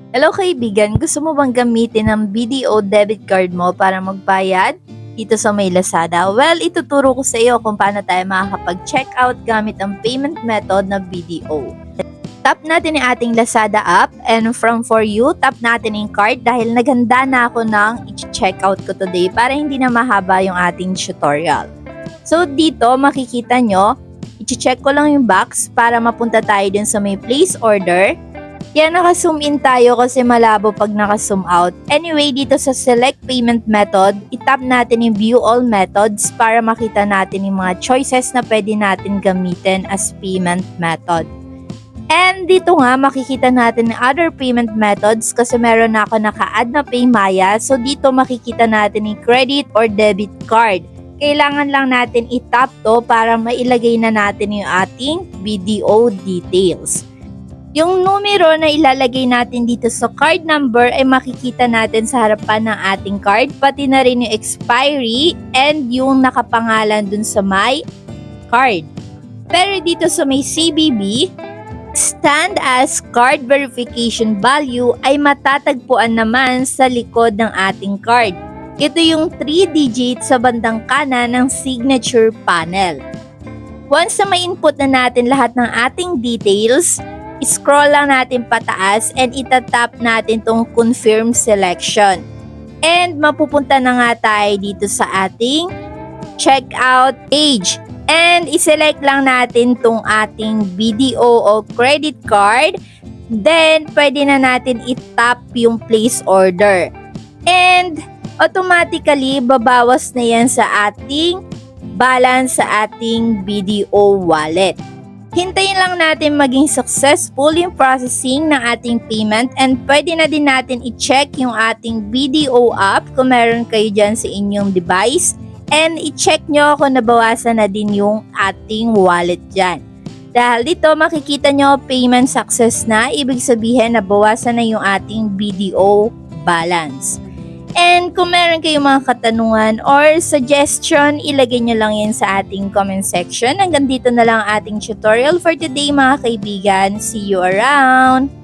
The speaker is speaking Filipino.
Hello kaibigan, gusto mo bang gamitin ang BDO debit card mo para magbayad dito sa may Lazada? Well, ituturo ko sa iyo kung paano tayo makakapag-checkout gamit ang payment method na BDO. Tap natin yung ating Lazada app and from For You, tap natin yung card dahil naghanda na ako ng i-checkout ko today para hindi na mahaba yung ating tutorial. So dito makikita nyo, i-check ko lang yung box para mapunta tayo dun sa may place order. Yan, naka-zoom in tayo kasi malabo pag naka-zoom out. Anyway, dito sa select payment method, itap natin yung view all methods para makita natin yung mga choices na pwede natin gamitin as payment method. And dito nga, makikita natin yung other payment methods kasi meron na ako naka-add na Paymaya. So dito makikita natin yung credit or debit card. Kailangan lang natin itap to para mailagay na natin yung ating BDO details. Yung numero na ilalagay natin dito sa card number ay makikita natin sa harapan ng ating card, pati na rin yung expiry and yung nakapangalan dun sa my card. Pero dito sa may CVV, stand as card verification value ay matatagpuan naman sa likod ng ating card. Ito yung 3 digits sa bandang kanan ng signature panel. Once na ma-input na natin lahat ng ating details, scroll lang natin pataas and itatap natin tong confirm selection. And mapupunta na nga tayo dito sa ating checkout page. And iselect lang natin tong ating BDO o credit card. Then, pwede na natin itap yung place order. And automatically, babawas na yan sa ating balance sa ating BDO wallet. Hintayin lang natin maging successful yung processing ng ating payment and pwede na din natin i-check yung ating BDO app kung meron kayo dyan sa inyong device and i-check nyo kung nabawasan na din yung ating wallet dyan. Dahil dito makikita nyo payment success na, ibig sabihin nabawasan na yung ating BDO balance. And kung meron kayong mga katanungan or suggestion, ilagay nyo lang yan sa ating comment section. Hanggang dito na lang ating tutorial for today mga kaibigan. See you around!